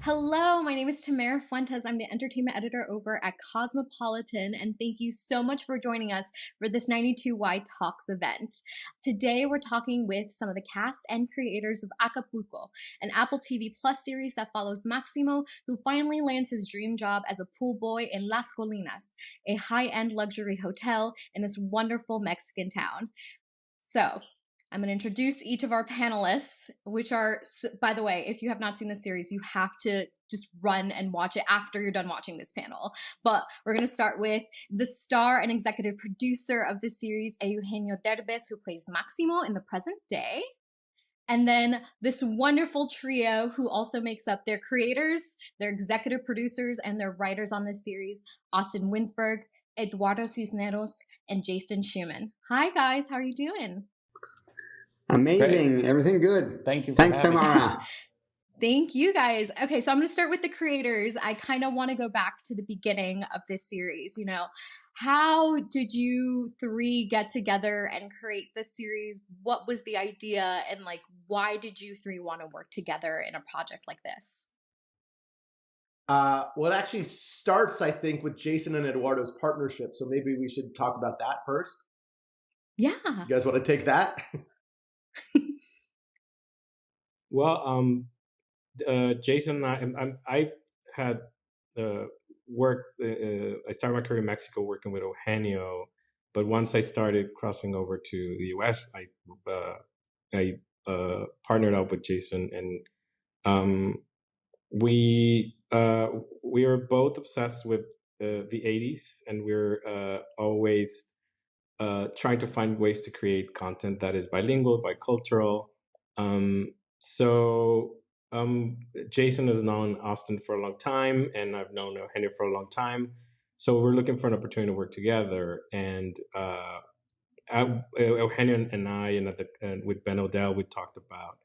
Hello, my name is Tamara Fuentes. I'm the entertainment editor over at Cosmopolitan, and thank you so much for joining us for this 92Y Talks event. Today, we're talking with some of the cast and creators of Acapulco, an Apple TV Plus series that follows Máximo, who finally lands his dream job as a pool boy in Las Colinas, a high-end luxury hotel in this wonderful Mexican town. So, I'm going to introduce each of our panelists, which are, by the way, if you have not seen this series, you have to just run and watch it after you're done watching this panel. But we're going to start with the star and executive producer of this series, Eugenio Derbez, who plays Máximo in the present day. And then this wonderful trio who also makes up their creators, their executive producers, and their writers on this series, Austin Winsberg, Eduardo Cisneros, and Jason Shuman. Hi, guys. How are you doing? Amazing. Great. Everything good. Thank you. Thanks, Tamara. Thank you, guys. Okay, so I'm going to start with the creators. I kind of want to go back to the beginning of this series. You know, how did you three get together and create this series? What was the idea? And like, why did you three want to work together in a project like this? Well, it actually starts, I think, with Jason and Eduardo's partnership. So maybe we should talk about that first. Yeah. You guys want to take that? Well, Jason and I've had worked. I started my career in Mexico working with Eugenio, but once I started crossing over to the U.S., I partnered up with Jason, and we are both obsessed with the '80s, and we're always trying to find ways to create content that is bilingual, bicultural. Jason has known Austin for a long time, and I've known Eugenio for a long time. So we're looking for an opportunity to work together. And Eugenio and I, and with Ben Odell, we talked about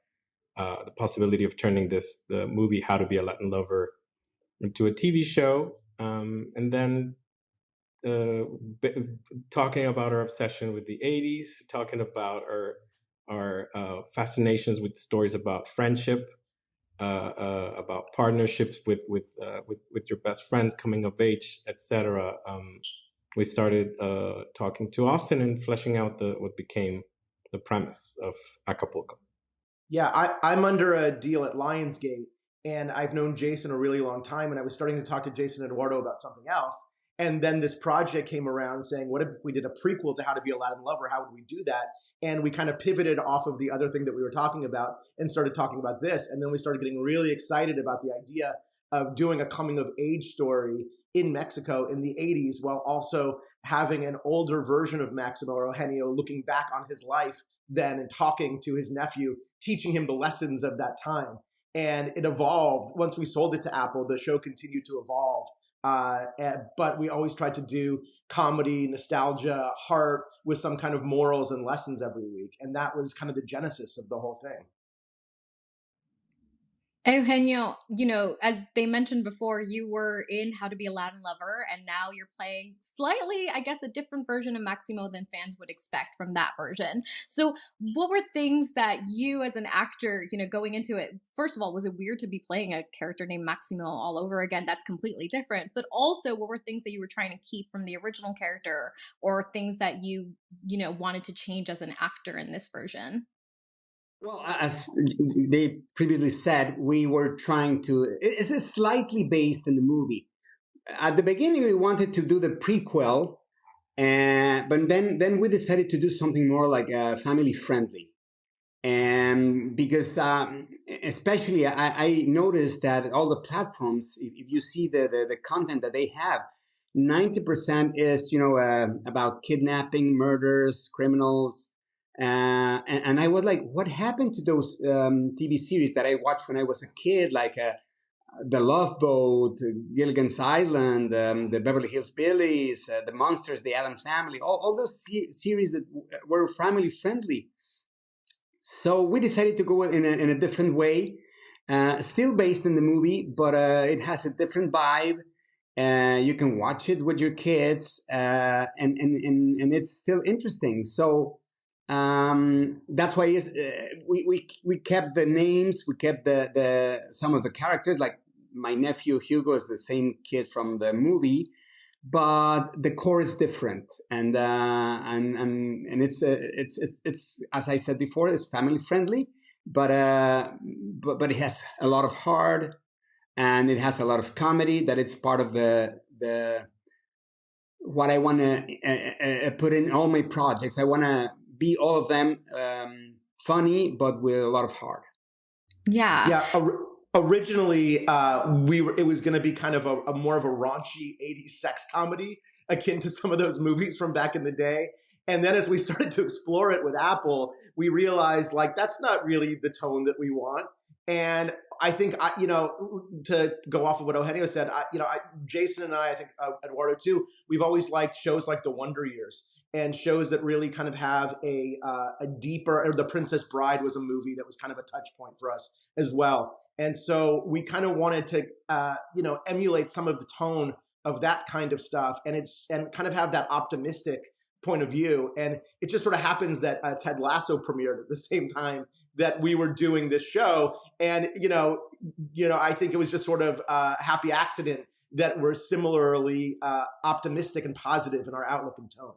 the possibility of turning the movie How to Be a Latin Lover into a TV show, and then talking about our obsession with the '80s, talking about our fascinations with stories about friendship, about partnerships with your best friends, coming of age, etc. We started talking to Austin and fleshing out what became the premise of Acapulco. Yeah, I'm under a deal at Lionsgate, and I've known Jason a really long time, and I was starting to talk to Jason and Eduardo about something else. And then this project came around saying, what if we did a prequel to How to Be a Latin Lover? How would we do that? And we kind of pivoted off of the other thing that we were talking about and started talking about this. And then we started getting really excited about the idea of doing a coming of age story in Mexico in the 80s, while also having an older version of Maximo or Eugenio looking back on his life then and talking to his nephew, teaching him the lessons of that time. And it evolved. Once we sold it to Apple, the show continued to evolve. But we always tried to do comedy, nostalgia, heart with some kind of morals and lessons every week. And that was kind of the genesis of the whole thing. Eugenio, you know, as they mentioned before, you were in How to Be a Latin Lover, and now you're playing slightly, I guess, a different version of Maximo than fans would expect from that version. So what were things that you as an actor, you know, going into it, first of all, was it weird to be playing a character named Maximo all over again? That's completely different. But also, what were things that you were trying to keep from the original character, or things that you know, wanted to change as an actor in this version? Well, as they previously said, we were trying to, it's slightly based in the movie. At the beginning, we wanted to do the prequel, but then we decided to do something more like family friendly. And because especially I noticed that all the platforms, if you see the content that they have, 90% is, you know, about kidnapping, murders, criminals. And I was like, what happened to those TV series that I watched when I was a kid, like The Love Boat, Gilligan's Island, the Beverly Hills Billies, The Monsters, The Addams Family, all those series that were family friendly. So we decided to go in a different way, still based in the movie, but it has a different vibe. You can watch it with your kids, and it's still interesting. So that's why we kept the names, we kept the some of the characters, like my nephew Hugo is the same kid from the movie, but the core is different, and it's as I said before, it's family friendly, but it has a lot of heart, and it has a lot of comedy. That it's part of the what I want to put in all my projects. I want to be all of them funny, but with a lot of heart. Yeah. Originally, it was going to be kind of a more of a raunchy 80s sex comedy akin to some of those movies from back in the day. And then as we started to explore it with Apple, we realized like that's not really the tone that we want. And I think, to go off of what Eugenio said, Jason and I think Eduardo too, we've always liked shows like The Wonder Years and shows that really kind of have a deeper, or The Princess Bride was a movie that was kind of a touch point for us as well. And so we kind of wanted to, emulate some of the tone of that kind of stuff and kind of have that optimistic point of view. And it just sort of happens that Ted Lasso premiered at the same time that we were doing this show. And, I think it was just sort of a happy accident that we're similarly optimistic and positive in our outlook and tone.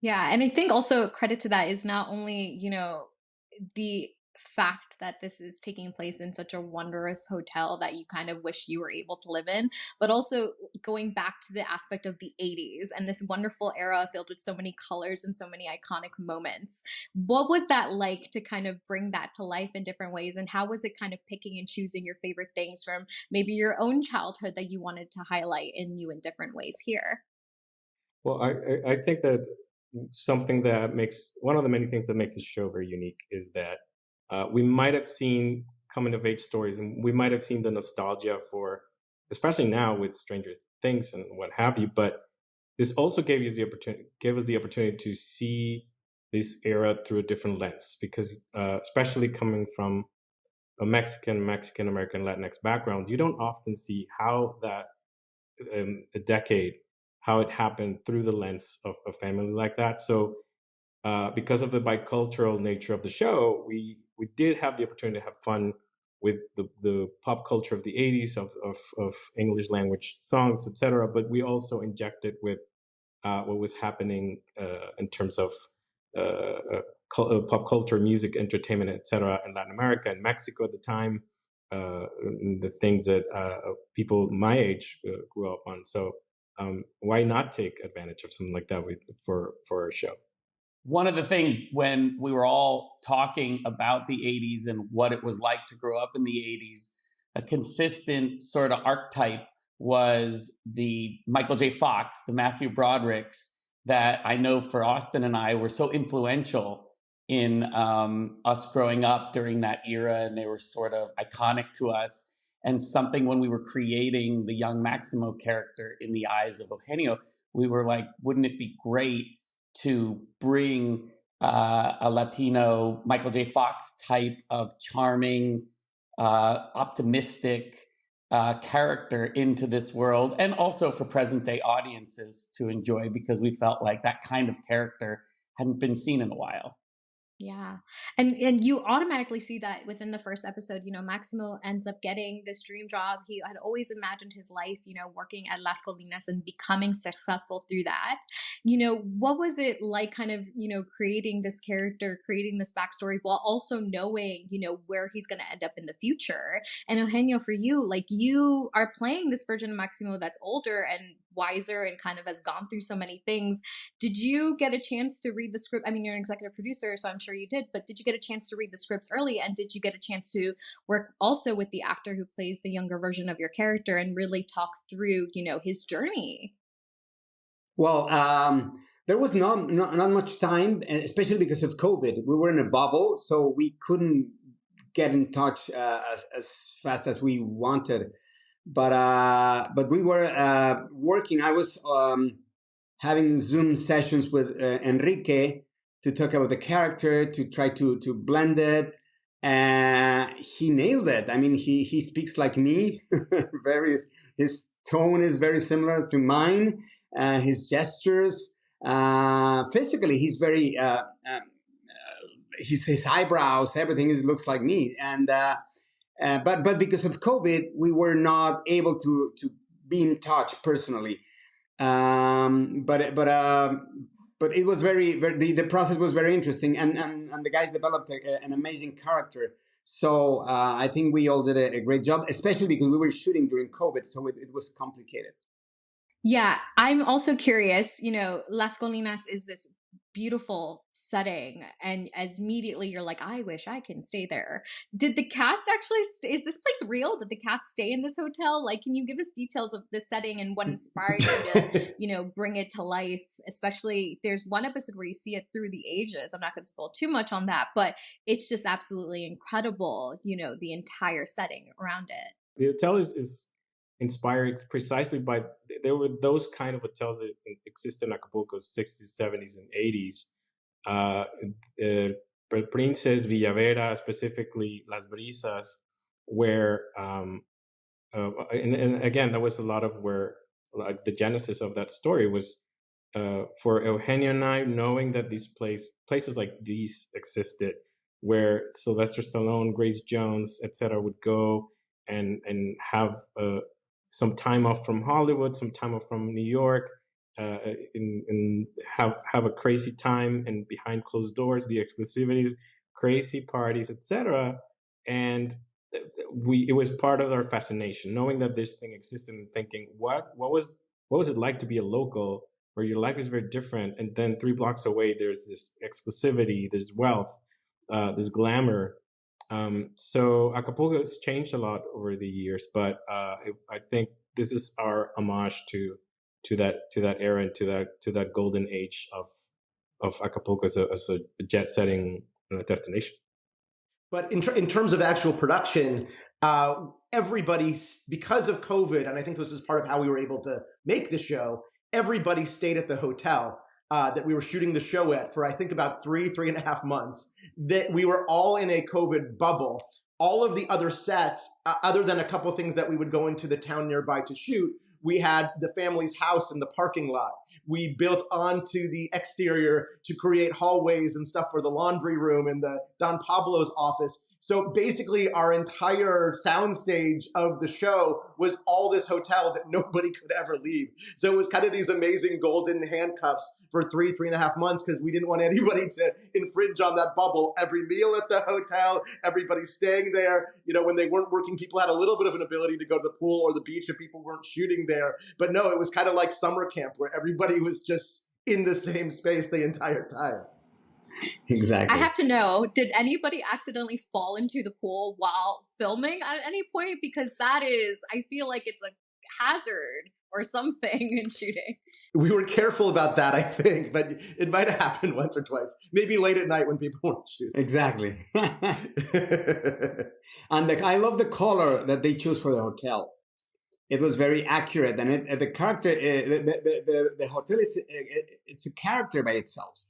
Yeah. And I think also credit to that is not only, the fact that this is taking place in such a wondrous hotel that you kind of wish you were able to live in, but also going back to the aspect of the 80s and this wonderful era filled with so many colors and so many iconic moments. What was that like to kind of bring that to life in different ways? And how was it kind of picking and choosing your favorite things from maybe your own childhood that you wanted to highlight in different ways here? Well, I think that something that makes one of the many things that makes this show very unique is that we might have seen coming of age stories, and we might have seen the nostalgia for, especially now with Stranger Things and what have you. But this also gave us the opportunity to see this era through a different lens, because especially coming from a Mexican American Latinx background, you don't often see how that a decade, how it happened through the lens of a family like that. So because of the bicultural nature of the show, we did have the opportunity to have fun with the pop culture of the 80s of English language songs, etc. But we also injected with what was happening in terms of pop culture, music, entertainment, etc. in Latin America and Mexico at the time, the things that people my age grew up on. So why not take advantage of something like that for a show? One of the things when we were all talking about the 80s and what it was like to grow up in the 80s, a consistent sort of archetype was the Michael J. Fox, the Matthew Brodericks, that I know for Austin and I were so influential in us growing up during that era, and they were sort of iconic to us. And something when we were creating the young Maximo character in the eyes of Eugenio, we were like, wouldn't it be great to bring a Latino Michael J. Fox type of charming, optimistic character into this world, and also for present day audiences to enjoy, because we felt like that kind of character hadn't been seen in a while. Yeah. And you automatically see that within the first episode, Maximo ends up getting this dream job. He had always imagined his life, working at Las Colinas and becoming successful through that. What was it like kind of, creating this character, creating this backstory while also knowing, where he's going to end up in the future? And Eugenio, for you, like you are playing this version of Maximo that's older and wiser and kind of has gone through so many things. Did you get a chance to read the script? I mean, you're an executive producer, so I'm sure you did, but did you get a chance to read the scripts early? And did you get a chance to work also with the actor who plays the younger version of your character and really talk through, his journey? Well, there was not much time, especially because of COVID. We were in a bubble, so we couldn't get in touch as fast as we wanted. But we were working. I was having Zoom sessions with Enrique to talk about the character, to try to blend it. He nailed it. I mean, he speaks like me. His tone is very similar to mine. His gestures, physically, he's very. His eyebrows, everything looks like me, but because of COVID, we were not able to be in touch personally. But it was the process was very interesting, and the guys developed an amazing character. So I think we all did a great job, especially because we were shooting during COVID, so it was complicated. Yeah, I'm also curious. Las Colinas is this beautiful setting, and immediately you're like, I wish I can stay there. Did the cast actually is this place real? Did the cast stay in this hotel? Like, can you give us details of the setting and what inspired you to bring it to life? Especially, there's one episode where you see it through the ages. I'm not going to spoil too much on that, but it's just absolutely incredible, the entire setting around it. The hotel is inspired precisely by, there were those kind of hotels that existed in Acapulco 60s, 70s, and 80s. Princess, Villavera, specifically Las Brisas, where, and again, that was a lot of where, like, the genesis of that story was for Eugenio and I, knowing that these places like these existed, where Sylvester Stallone, Grace Jones, etc., would go and have some time off from Hollywood, some time off from New York, and have a crazy time, and behind closed doors, the exclusivities, crazy parties, etc. And it was part of our fascination, knowing that this thing existed, and thinking, what was it like to be a local, where your life is very different, and then 3 blocks away there's this exclusivity, there's wealth, there's glamour. So Acapulco has changed a lot over the years, but I think this is our homage to that era and to that golden age of Acapulco as a jet setting destination. But in terms of actual production, everybody, because of COVID, and I think this is part of how we were able to make the show, everybody stayed at the hotel that we were shooting the show at for, I think, about 3.5 months. That we were all in a COVID bubble. All of the other sets, other than a couple of things that we would go into the town nearby to shoot, we had the family's house in the parking lot. We built onto the exterior to create hallways and stuff for the laundry room and the Don Pablo's office. So basically our entire soundstage of the show was all this hotel that nobody could ever leave. So it was kind of these amazing golden handcuffs for 3.5 months, because we didn't want anybody to infringe on that bubble. Every meal at the hotel, everybody staying there. When they weren't working, people had a little bit of an ability to go to the pool or the beach if people weren't shooting there. But no, it was kind of like summer camp, where everybody was just in the same space the entire time. Exactly. I have to know, did anybody accidentally fall into the pool while filming at any point? Because I feel like it's a hazard or something in shooting. We were careful about that, I think, but it might have happened once or twice. Maybe late at night when people weren't shooting. Exactly. And I love the color that they chose for the hotel. It was very accurate, and the character, the hotel it's a character by itself.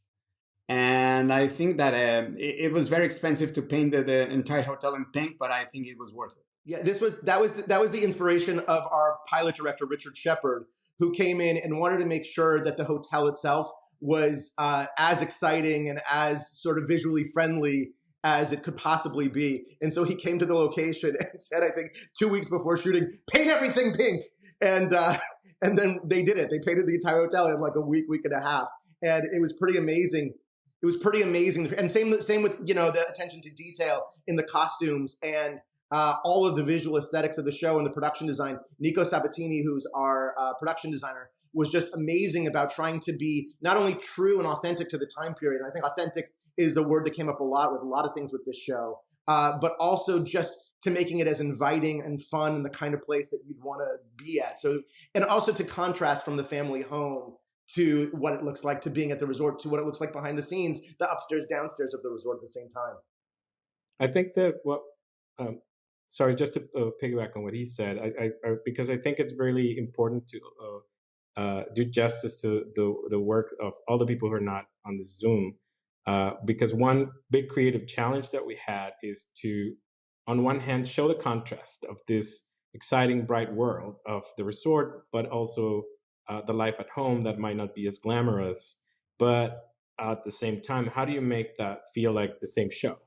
And I think that it was very expensive to paint the entire hotel in pink, but I think it was worth it. Yeah, that was the inspiration of our pilot director, Richard Shepard, who came in and wanted to make sure that the hotel itself was as exciting and as sort of visually friendly as it could possibly be. And so he came to the location and said, I think 2 weeks before shooting, paint everything pink. And then they did it. They painted the entire hotel in like a week and a half. And it was pretty amazing. It was pretty amazing. And same with, the attention to detail in the costumes and all of the visual aesthetics of the show and the production design. Nico Sabatini, who's our production designer, was just amazing about trying to be not only true and authentic to the time period. And I think authentic is a word that came up a lot with a lot of things with this show, but also just to making it as inviting and fun and the kind of place that you'd want to be at. So, and also to contrast from the family home to what it looks like to being at the resort, to what it looks like behind the scenes, the upstairs, downstairs of the resort at the same time. I think that sorry, just to piggyback on what he said, I because I think it's really important to do justice to the work of all the people who are not on the Zoom, because one big creative challenge that we had is to, on one hand, show the contrast of this exciting, bright world of the resort, but also the life at home that might not be as glamorous. But at the same time, how do you make that feel like the same show?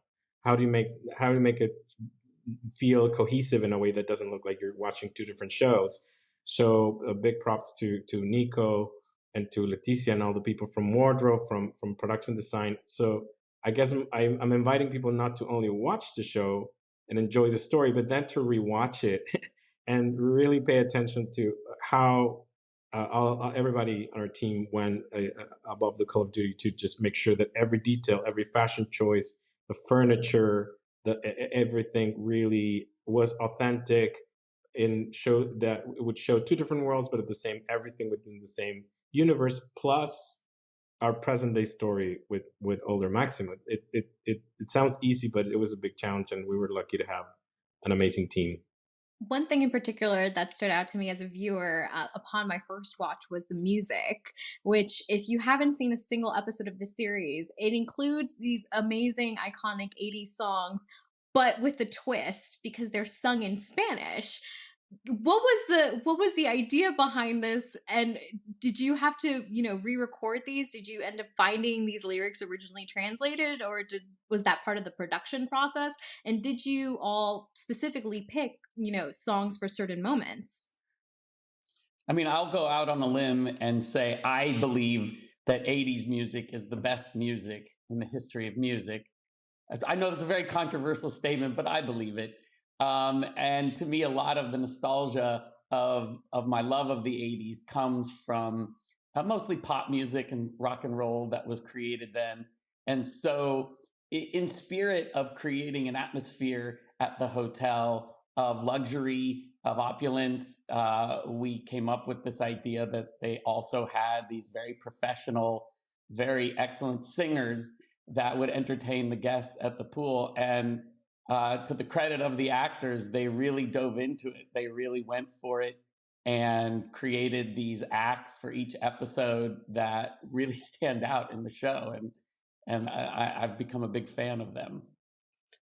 How do you make it feel cohesive in a way that doesn't look like you're watching two different shows. So big props to Nico and to Leticia and all the people from wardrobe, from production design. So I guess I'm inviting people not to only watch the show and enjoy the story, but then to rewatch it and really pay attention to how everybody on our team went above the Call of Duty to just make sure that every detail, every fashion choice, the furniture, everything really was authentic in show that it would show two different worlds, but at the same, everything within the same universe, plus our present day story with older Maximo. It sounds easy, but it was a big challenge, and we were lucky to have an amazing team. One thing in particular that stood out to me as a viewer upon my first watch was the music, which, if you haven't seen a single episode of the series, it includes these amazing, iconic 80s songs, but with a twist because they're sung in Spanish. What was the idea behind this, and did you have to re-record these? Did you end up finding these lyrics originally translated, or was that part of the production process? And did you all specifically pick songs for certain moments? I mean, I'll go out on a limb and say I believe that 80s music is the best music in the history of music. I know that's a very controversial statement, but I believe it. And to me, a lot of the nostalgia of my love of the 80s comes from mostly pop music and rock and roll that was created then. And so in spirit of creating an atmosphere at the hotel of luxury, of opulence, we came up with this idea that they also had these very professional, very excellent singers that would entertain the guests at the pool. And to the credit of the actors, they really dove into it. They really went for it and created these acts for each episode that really stand out in the show. And I've become a big fan of them.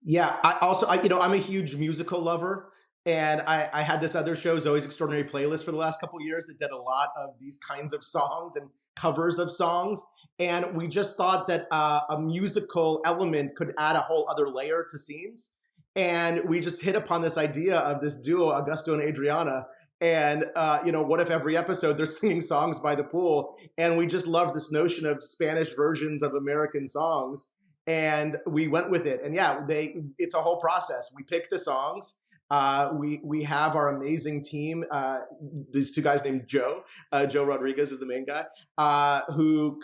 Yeah, I'm a huge musical lover. And I had this other show, Zoe's Extraordinary Playlist, for the last couple of years that did a lot of these kinds of songs and covers of songs. And we just thought that a musical element could add a whole other layer to scenes. And we just hit upon this idea of this duo, Augusto and Adriana. And, what if every episode they're singing songs by the pool? And we just loved this notion of Spanish versions of American songs. And we went with it. And yeah, it's a whole process. We pick the songs. We have our amazing team. These two guys named Joe Rodriguez is the main guy, who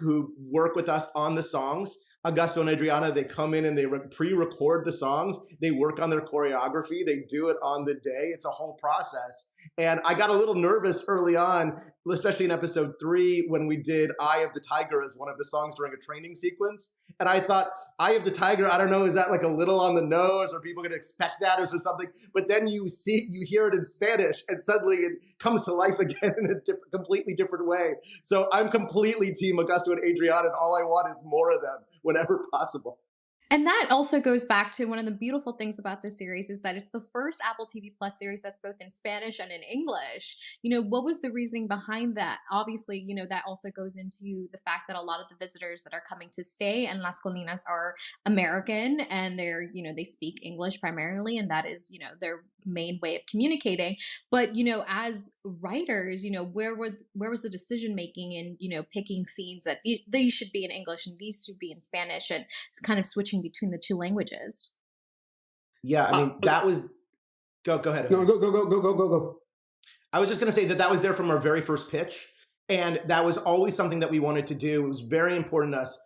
work with us on the songs. Augusto and Adriana, they come in and they pre-record the songs. They work on their choreography. They do it on the day. It's a whole process. And I got a little nervous early on, especially in episode 3, when we did Eye of the Tiger as one of the songs during a training sequence. And I thought, Eye of the Tiger, I don't know, is that like a little on the nose? Are people going to expect that or something? But then you hear it in Spanish, and suddenly it comes to life again in a completely different way. So I'm completely team Augusto and Adriana, and all I want is more of them whenever possible. And that also goes back to one of the beautiful things about this series is that it's the first Apple TV Plus series that's both in Spanish and in English. What was the reasoning behind that? Obviously, that also goes into the fact that a lot of the visitors that are coming to stay in Las Colinas are American, and they're, they speak English primarily, and that is, their main way of communicating. But, as writers, where was the decision making in, picking scenes that these should be in English and these should be in Spanish, and kind of switching between the two languages? Yeah, I mean, that was go ahead. No, go. I was just going to say that was there from our very first pitch, and that was always something that we wanted to do. It was very important to us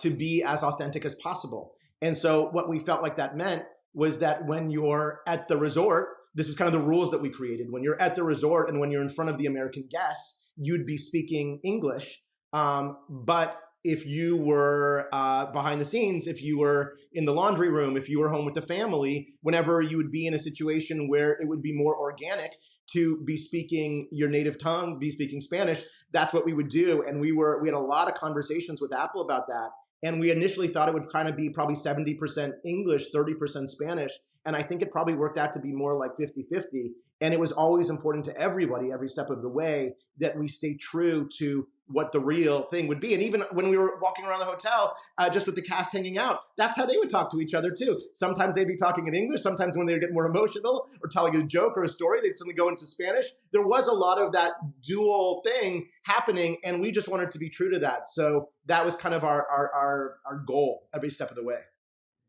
to be as authentic as possible. And so what we felt like that meant was that when you're at the resort, this was kind of the rules that we created. When you're at the resort and when you're in front of the American guests, you'd be speaking English. But if you were behind the scenes, if you were in the laundry room, if you were home with the family, whenever you would be in a situation where it would be more organic to be speaking your native tongue, be speaking Spanish, that's what we would do. And we had a lot of conversations with Apple about that. And we initially thought it would kind of be probably 70% English, 30% Spanish. And I think it probably worked out to be more like 50-50. And it was always important to everybody, every step of the way, that we stay true to what the real thing would be. And even when we were walking around the hotel, just with the cast hanging out, that's how they would talk to each other too. Sometimes they'd be talking in English. Sometimes when they would get more emotional or telling a joke or a story, they'd suddenly go into Spanish. There was a lot of that dual thing happening, and we just wanted to be true to that. So that was kind of our goal every step of the way.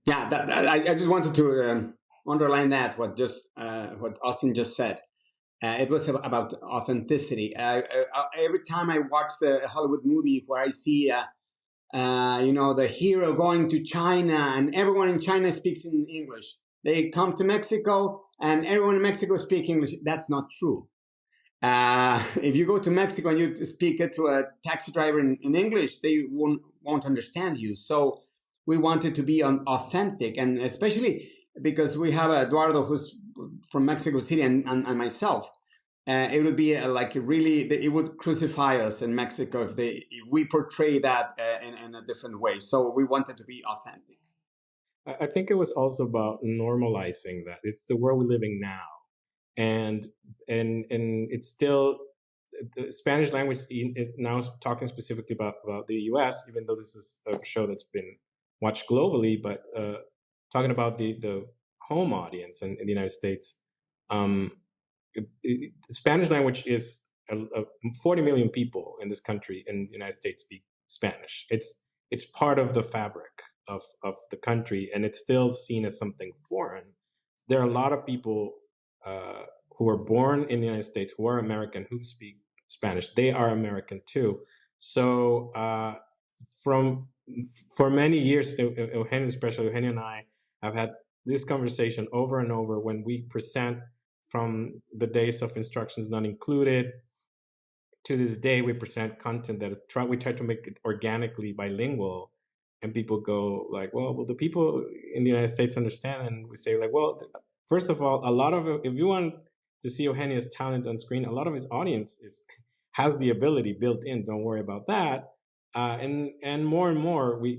Yeah, I just wanted to underline that what Austin just said. It was about authenticity. Every time I watch the Hollywood movie where I see, the hero going to China and everyone in China speaks in English. They come to Mexico and everyone in Mexico speaks English. That's not true. If you go to Mexico and you speak it to a taxi driver in English, they won't understand you. So we wanted to be authentic, and especially because we have Eduardo who's from Mexico City and myself. It would be it would crucify us in Mexico if we portray that in a different way. So we wanted to be authentic. I think it was also about normalizing that. It's the world we're living now. And it's still, the Spanish language is now talking specifically about the U.S., even though this is a show that's been watched globally, but talking about the home audience in the United States. Spanish language is 40 million people in this country in the United States speak Spanish. It's part of the fabric of the country, and it's still seen as something foreign. There are a lot of people who are born in the United States, who are American, who speak Spanish. They are American too. So for many years, Eugenio, especially Eugenio and I, have had this conversation over and over when we present from the days of instructions not included. To this day, we present content that we try to make it organically bilingual, and people go like, well, will the people in the United States understand? And we say like, well, first of all, a lot of it, if you want to see Eugenio's talent on screen, a lot of his audience has the ability built in. Don't worry about that. And more,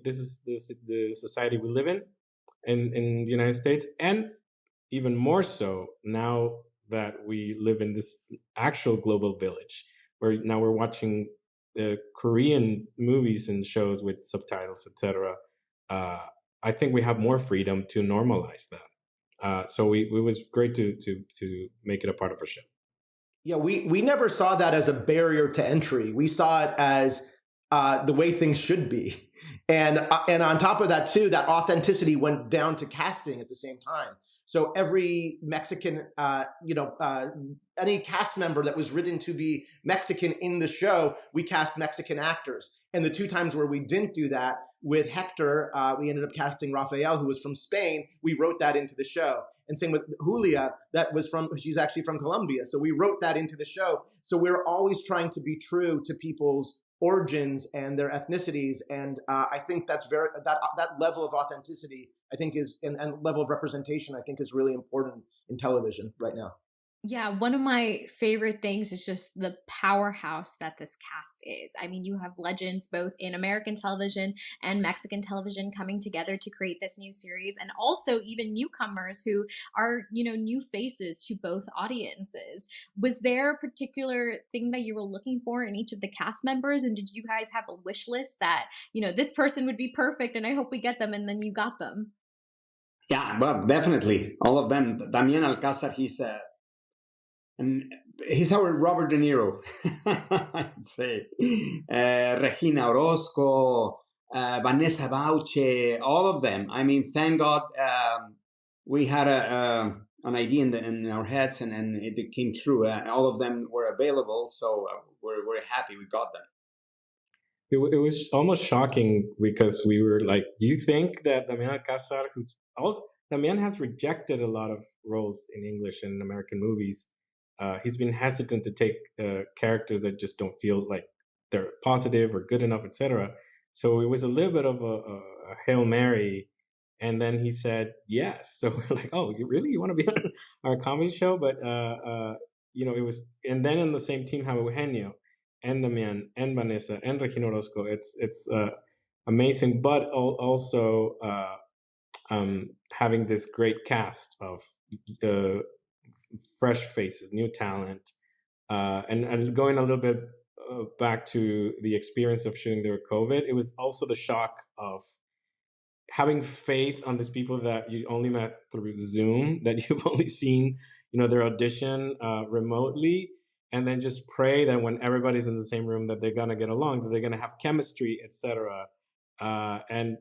this is the society we live in the United States, and even more so now that we live in this actual global village, where now we're watching Korean movies and shows with subtitles, etc. I think we have more freedom to normalize that. So it was great to make it a part of our show. Yeah, we never saw that as a barrier to entry. We saw it as the way things should be. And on top of that too, that authenticity went down to casting at the same time. So every Mexican, any cast member that was written to be Mexican in the show, we cast Mexican actors. And the two times where we didn't do that, with Hector, we ended up casting Rafael, who was from Spain. We wrote that into the show. And same with Julia, she's actually from Colombia. So we wrote that into the show. So we're always trying to be true to people's origins and their ethnicities, and I think that's that level of authenticity, I think, is and level of representation, I think, is really important in television right now. Yeah, one of my favorite things is just the powerhouse that this cast is. I mean, you have legends both in American television and Mexican television coming together to create this new series, and also even newcomers who are, new faces to both audiences. Was there a particular thing that you were looking for in each of the cast members? And did you guys have a wish list that, this person would be perfect and I hope we get them, and then you got them? Yeah, well, definitely. All of them. Damian Alcázar, he's our Robert De Niro, I'd say. Regina Orozco, Vanessa Bauche, all of them. I mean, thank God we had an idea in our heads, and it came true. All of them were available, so we're happy we got them. It was almost shocking because we were like, do you think that Damian Alcázar, Damian has rejected a lot of roles in English and American movies. He's been hesitant to take characters that just don't feel like they're positive or good enough, etc. So it was a little bit of a Hail Mary. And then he said yes. So we're like, oh, you want to be on our comedy show? But, it was, and then in the same team have Eugenio and Damian and Vanessa and Regina Orozco. It's amazing. But also having this great cast of fresh faces, new talent, and going a little bit back to the experience of shooting during COVID, it was also the shock of having faith on these people that you only met through Zoom, that you've only seen, their audition remotely, and then just pray that when everybody's in the same room that they're gonna get along, that they're gonna have chemistry, etc. And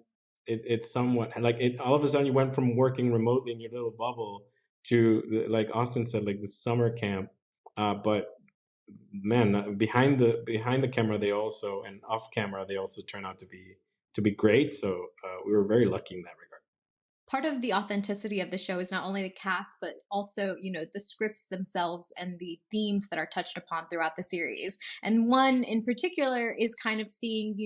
it's somewhat like it. All of a sudden, you went from working remotely in your little bubble to, like Austin said, like the summer camp. But man, behind the camera, they also, and off camera, they also turn out to be great. So we were very lucky in that regard. Part of the authenticity of the show is not only the cast, but also, the scripts themselves and the themes that are touched upon throughout the series. And one in particular is kind of seeing,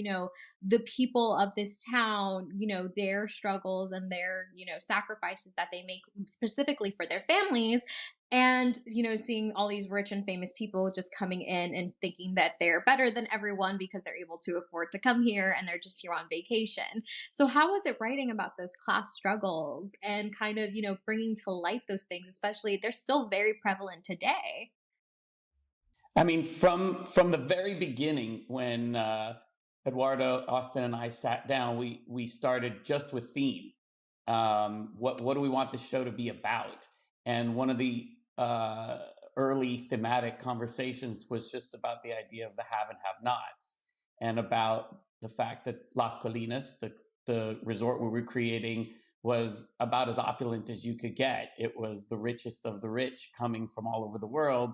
the people of this town, their struggles and their, sacrifices that they make specifically for their families. And, seeing all these rich and famous people just coming in and thinking that they're better than everyone because they're able to afford to come here and they're just here on vacation. So how was it writing about those class struggles and kind of, bringing to light those things, especially they're still very prevalent today? I mean, from the very beginning, when Eduardo, Austin, and I sat down, we started just with theme. What do we want the show to be about? And one of the early thematic conversations was just about the idea of the have and have-nots, and about the fact that Las Colinas, the resort we were creating, was about as opulent as you could get. It was the richest of the rich coming from all over the world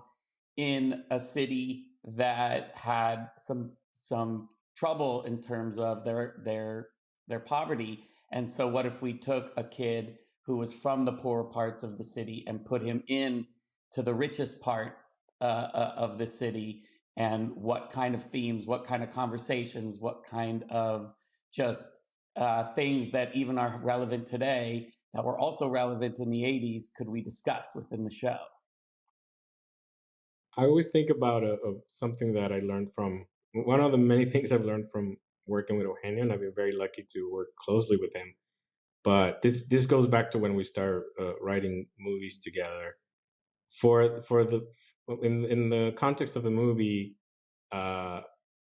in a city that had some trouble in terms of their poverty. And so what if we took a kid who was from the poorer parts of the city and put him in to the richest part of the city, and what kind of themes, what kind of conversations, what kind of just things that even are relevant today that were also relevant in the 80s could we discuss within the show? I always think about something that I learned from one of the many things I've learned from working with Eugenio, and I've been very lucky to work closely with him. But this goes back to when we started writing movies together. In the context of the movie,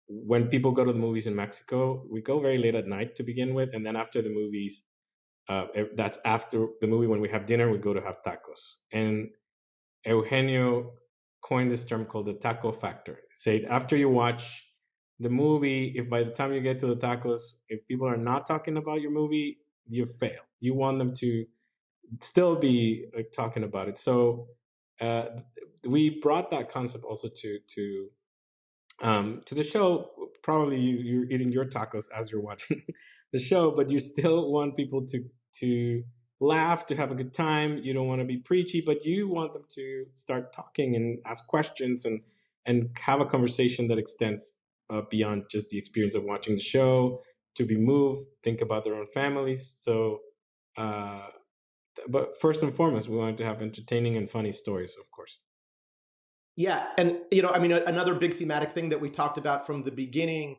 when people go to the movies in Mexico, we go very late at night to begin with, and then after the movies, that's after the movie, when we have dinner, we go to have tacos. And Eugenio coined this term called the taco factor. Say, after you watch the movie, if by the time you get to the tacos, if people are not talking about your movie, you failed. You want them to still be talking about it. So we brought that concept also to the show. Probably you're eating your tacos as you're watching the show, but you still want people to laugh, to have a good time. You don't want to be preachy, but you want them to start talking and ask questions and have a conversation that extends beyond just the experience of watching the show, to be moved, think about their own families. So, but first and foremost, we wanted to have entertaining and funny stories, of course. Yeah, and another big thematic thing that we talked about from the beginning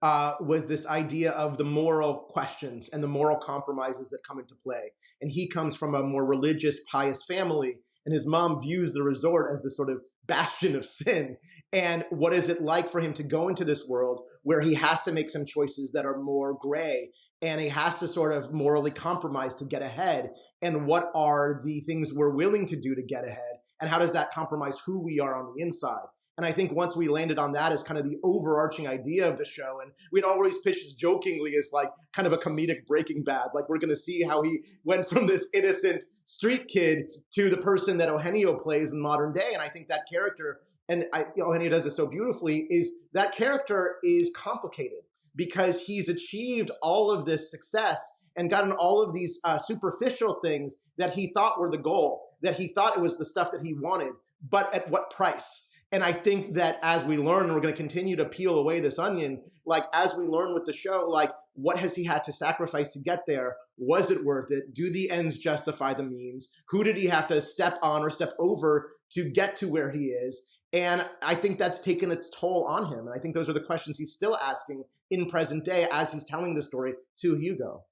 was this idea of the moral questions and the moral compromises that come into play. And he comes from a more religious, pious family, and his mom views the resort as this sort of bastion of sin. And what is it like for him to go into this world where he has to make some choices that are more gray, and he has to sort of morally compromise to get ahead? And what are the things we're willing to do to get ahead? And how does that compromise who we are on the inside? And I think once we landed on that as kind of the overarching idea of the show, and we'd always pitched jokingly as like kind of a comedic Breaking Bad, like we're going to see how he went from this innocent street kid to the person that Eugenio plays in modern day. And I think that character, and Eugenio does it so beautifully, is that character is complicated because he's achieved all of this success and gotten all of these superficial things that he thought were the goal, that he thought it was the stuff that he wanted, but at what price? And I think that as we learn, and we're going to continue to peel away this onion, like as we learn with the show, like what has he had to sacrifice to get there? Was it worth it? Do the ends justify the means? Who did he have to step on or step over to get to where he is? And I think that's taken its toll on him. And I think those are the questions he's still asking in present day as he's telling the story to Hugo.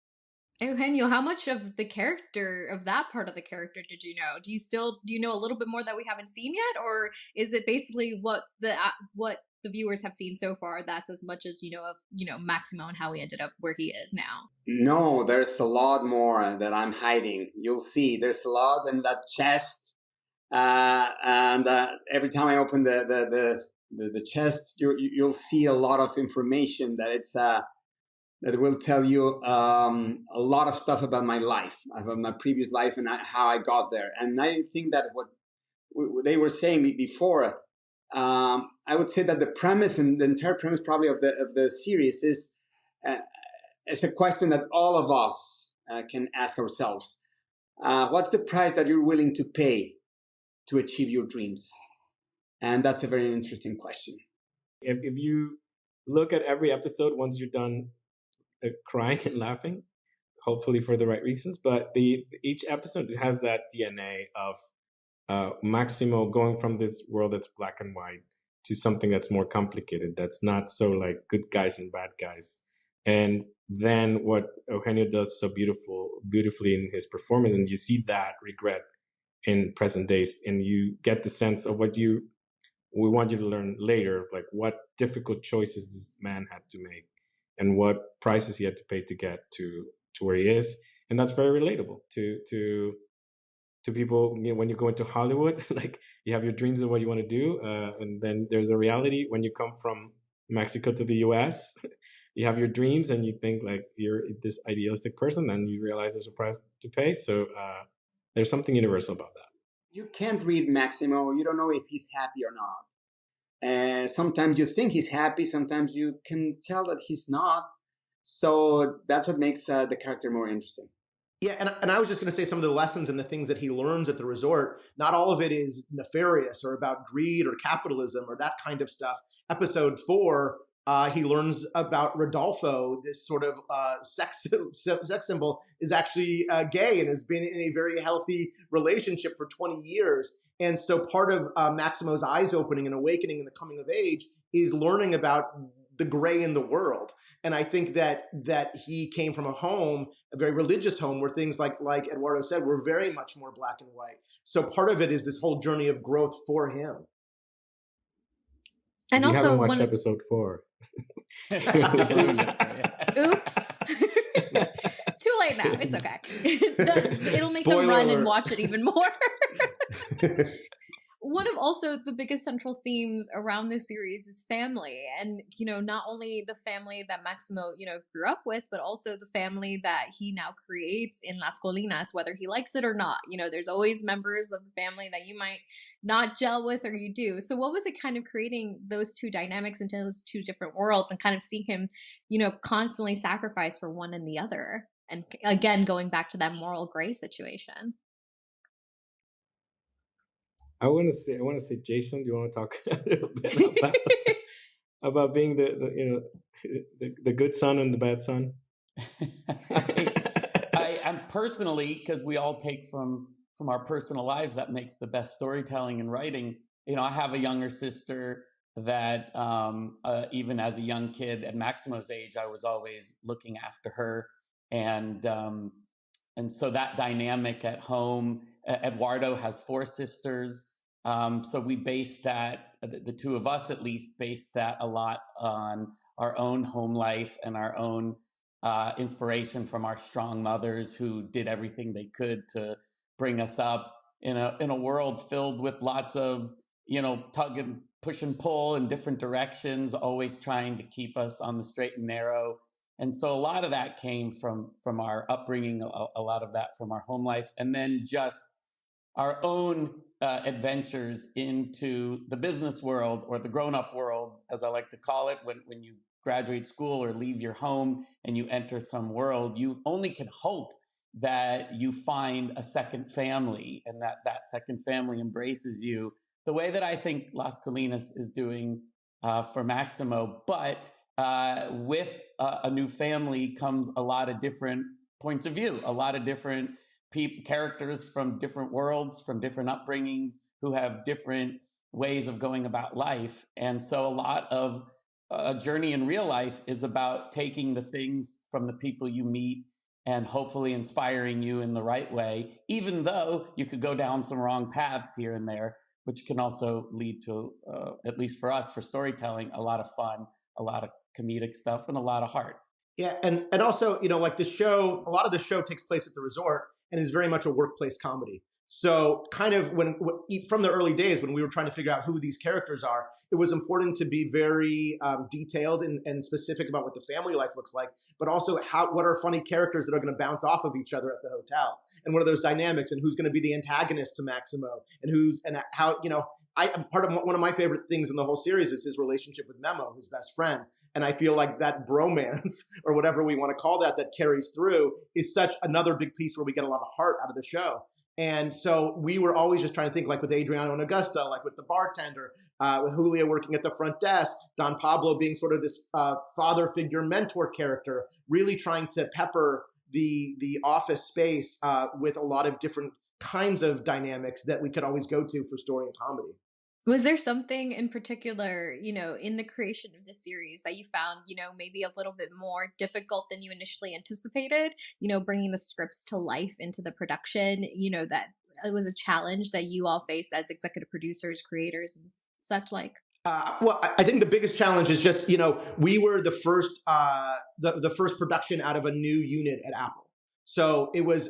Eugenio, how much of the character, of that part of the character, did you know? Do you know a little bit more that we haven't seen yet, or is it basically what the viewers have seen so far? That's as much as you know of, Maximo and how he ended up where he is now. No, there's a lot more that I'm hiding. You'll see. There's a lot in that chest, and every time I open the chest, you'll see a lot of information that will tell you a lot of stuff about my life, about my previous life, and how I got there. And I think that what they were saying before, I would say that the premise and the entire premise probably of the series is it's a question that all of us can ask ourselves. What's the price that you're willing to pay to achieve your dreams? And that's a very interesting question. If you look at every episode, once you're done crying and laughing, hopefully for the right reasons, but each episode has that DNA of Maximo going from this world that's black and white to something that's more complicated, that's not so like good guys and bad guys. And then what Eugenio does so beautifully in his performance, and you see that regret in present days, and you get the sense of what we want you to learn later, like what difficult choices this man had to make and what prices he had to pay to get to where he is. And that's very relatable to people. When you go into Hollywood, like you have your dreams of what you want to do, and then there's a reality when you come from Mexico to the US. You have your dreams and you think like you're this idealistic person, and you realize there's a price to pay. So there's something universal about that. You can't read Maximo. You don't know if he's happy or not. And sometimes you think he's happy. Sometimes you can tell that he's not. So that's what makes the character more interesting. Yeah, and I was just going to say some of the lessons and the things that he learns at the resort, not all of it is nefarious or about greed or capitalism or that kind of stuff. Episode 4, he learns about Rodolfo, this sort of sex symbol, is actually gay and has been in a very healthy relationship for 20 years. And so part of Maximo's eyes opening and awakening and the coming of age is learning about the gray in the world. And I think that he came from a very religious home, where things like Eduardo said, were very much more black and white. So part of it is this whole journey of growth for him. And you also haven't watched episode 4. Oops. Too late now. It's okay. It'll make Spoiler them run alert. and watch it even more. One of also the biggest central themes around this series is family. And, not only the family that Maximo, grew up with, but also the family that he now creates in Las Colinas, whether he likes it or not. There's always members of the family that you might not gel with, or you do. So what was it kind of creating those two dynamics into those two different worlds, and kind of seeing him, constantly sacrifice for one and the other? And again, going back to that moral gray situation. I want to say, Jason, do you want to talk a little bit about being the good son and the bad son? I'm personally, because we all take from our personal lives, that makes the best storytelling and writing. I have a younger sister that even as a young kid at Maximo's age, I was always looking after her. And so that dynamic at home, Eduardo has 4 sisters. So we based that, the two of us at least, based that a lot on our own home life and our own inspiration from our strong mothers, who did everything they could to bring us up in a world filled with lots of, tug and push and pull in different directions, always trying to keep us on the straight and narrow. And so a lot of that came from our upbringing, a lot of that from our home life, and then just our own adventures into the business world, or the grown-up world, as I like to call it. When you graduate school or leave your home and you enter some world, you only can hope that you find a second family, and that second family embraces you the way that I think Las Colinas is doing for Maximo. But with a new family comes a lot of different points of view, a lot of different characters from different worlds, from different upbringings, who have different ways of going about life. And so a lot of a journey in real life is about taking the things from the people you meet and hopefully inspiring you in the right way, even though you could go down some wrong paths here and there, which can also lead to, at least for us, for storytelling, a lot of fun, a lot of comedic stuff, and a lot of heart. Yeah, and also, like the show, a lot of the show takes place at the resort and is very much a workplace comedy. So kind of from the early days when we were trying to figure out who these characters are, it was important to be very detailed and specific about what the family life looks like, but also what are funny characters that are going to bounce off of each other at the hotel, and what are those dynamics, and who's going to be the antagonist to Maximo, and how part of one of my favorite things in the whole series is his relationship with Memo, his best friend. And I feel like that bromance, or whatever we want to call that carries through, is such another big piece where we get a lot of heart out of the show. And so we were always just trying to think, like with Adriano and Augusta, like with the bartender, with Julia working at the front desk, Don Pablo being sort of this father figure mentor character, really trying to pepper the office space with a lot of different kinds of dynamics that we could always go to for story and comedy. Was there something in particular, in the creation of the series that you found, maybe a little bit more difficult than you initially anticipated, bringing the scripts to life into the production, that it was a challenge that you all faced as executive producers, creators, and such like? Well, I think the biggest challenge is just, we were the first, the first production out of a new unit at Apple. So it was,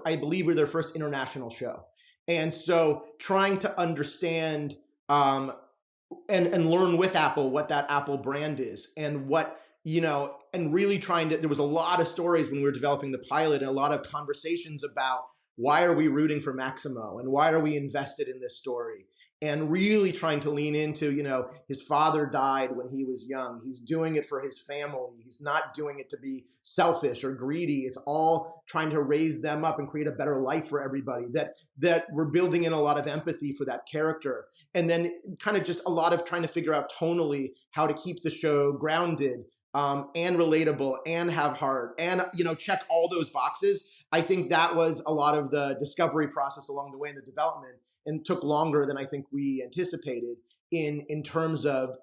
I believe we're their first international show. And so trying to understand and learn with Apple what that Apple brand is, and what, and really there was a lot of stories when we were developing the pilot, and a lot of conversations about why are we rooting for Maximo and why are we invested in this story, and really trying to lean into, his father died when he was young. He's doing it for his family. He's not doing it to be selfish or greedy. It's all trying to raise them up and create a better life for everybody, that we're building in a lot of empathy for that character. And then kind of just a lot of trying to figure out tonally how to keep the show grounded and relatable and have heart and, check all those boxes. I think that was a lot of the discovery process along the way in the development, and took longer than I think we anticipated in terms of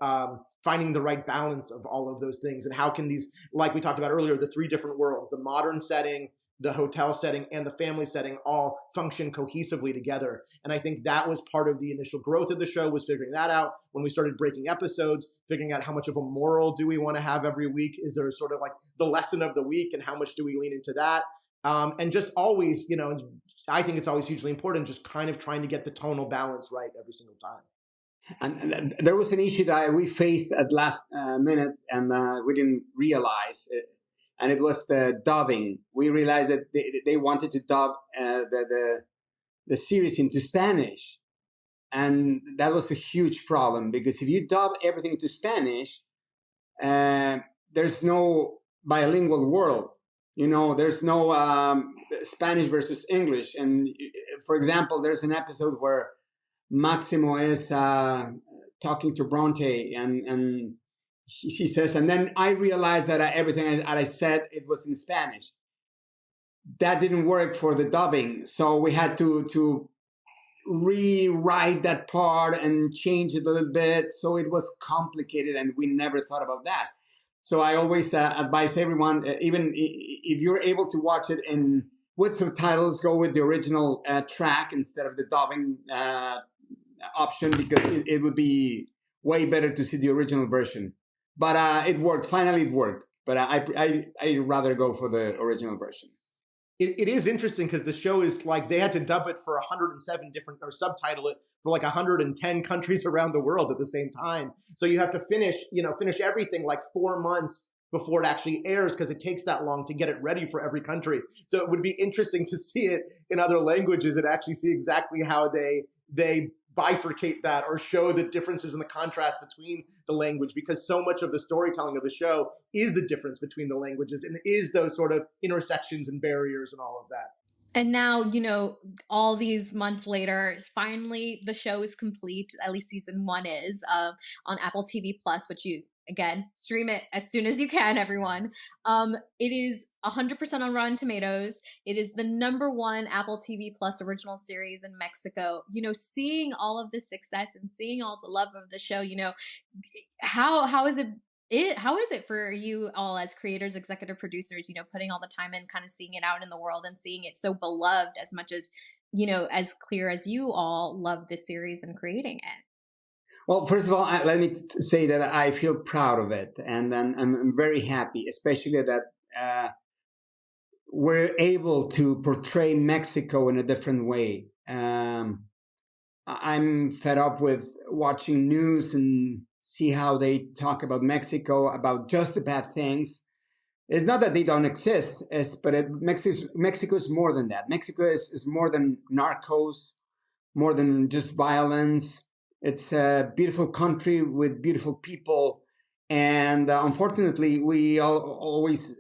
finding the right balance of all of those things. And how can these, like we talked about earlier, the three different worlds, the modern setting, the hotel setting, and the family setting, all function cohesively together. And I think that was part of the initial growth of the show, was figuring that out. When we started breaking episodes, figuring out how much of a moral do we want to have every week? Is there sort of like the lesson of the week, and how much do we lean into that? And just always, I think it's always hugely important, just kind of trying to get the tonal balance right every single time. And there was an issue that we faced at last minute, and we didn't realize it, and it was the dubbing. We realized that they wanted to dub the series into Spanish, and that was a huge problem, because if you dub everything into Spanish, there's no bilingual world. There's no Spanish versus English. And for example, there's an episode where Maximo is talking to Bronte, and he says, and then I realized that everything I said, it was in Spanish. That didn't work for the dubbing. So we had to rewrite that part and change it a little bit. So it was complicated, and we never thought about that. So I always advise everyone, even if you're able to watch it with subtitles, go with the original track instead of the dubbing option, because it would be way better to see the original version. But it worked. Finally, it worked. But I'd rather go for the original version. It is interesting, because the show is like, they had to dub it for 107 different, or subtitle it for like 110 countries around the world at the same time. So you have to finish everything like 4 months before it actually airs, because it takes that long to get it ready for every country. So it would be interesting to see it in other languages and actually see exactly how they bifurcate that, or show the differences in the contrast between the language, because so much of the storytelling of the show is the difference between the languages, and is those sort of intersections and barriers and all of that. And now, all these months later, finally the show is complete. At least season 1 is on Apple TV Plus, which you, again, stream it as soon as you can, everyone. It is 100% on Rotten Tomatoes. It is the #1 Apple TV Plus original series in Mexico. Seeing all of the success and seeing all the love of the show, how has it how is it for you all as creators, executive producers, putting all the time in, kind of seeing it out in the world and seeing it so beloved as much as, as clear as you all love this series and creating it? Well, first of all, let me say that I feel proud of it, and then I'm very happy, especially that we're able to portray Mexico in a different way. I'm fed up with watching news and see how they talk about Mexico, about just the bad things. It's not that they don't exist, Mexico is more than that. Mexico is more than narcos, more than just violence. It's a beautiful country with beautiful people, and unfortunately, we're always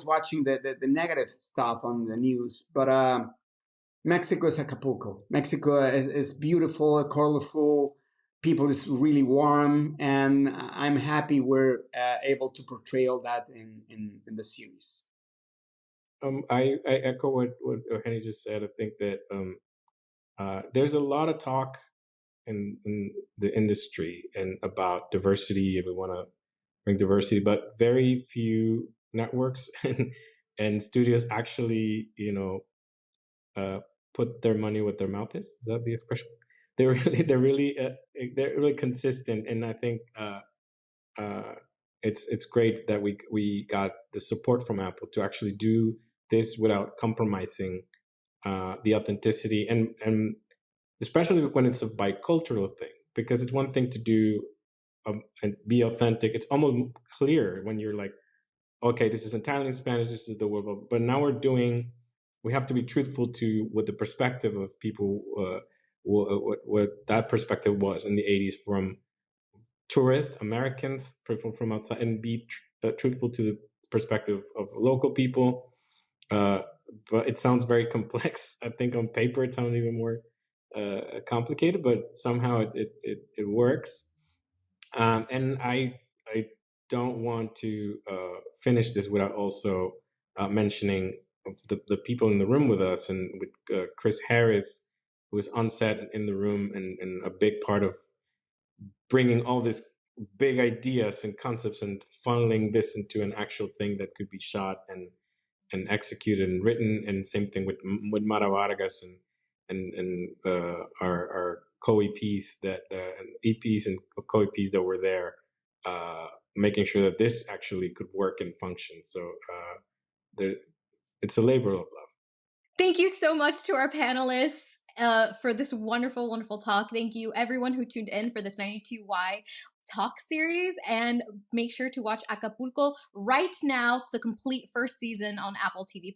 watching the negative stuff on the news. But Mexico is Acapulco. Mexico is beautiful, colorful. People is really warm, and I'm happy we're able to portray all that in the series. I echo what Eugenio just said. I think that there's a lot of talk in the industry and about diversity, if we want to bring diversity, but very few networks and studios actually, put their money where their mouth is. Is that the expression? They're really consistent, and I think it's great that we got the support from Apple to actually do this without compromising the authenticity, and especially when it's a bicultural thing, because it's one thing to do and be authentic. It's almost clear when you're like, okay, this is Italian, Spanish, this is the word, but now we have to be truthful to what the perspective of people, what that perspective was in the 80s from tourists, Americans, people from outside, and be truthful to the perspective of local people. But it sounds very complex. I think on paper it sounds even more complicated, but somehow it works. And I don't want to finish this without also mentioning the people in the room with us, and with Chris Harris, who was on set in the room and a big part of bringing all these big ideas and concepts and funneling this into an actual thing that could be shot and executed and written. And same thing with Mara Vargas and our co-EPs and EPs and co-EPs that were there, making sure that this actually could work and function. So it's a labor of love. Thank you so much to our panelists for this wonderful, wonderful talk. Thank you, everyone who tuned in for this 92Y talk series, and make sure to watch Acapulco right now, the complete first season on Apple TV+.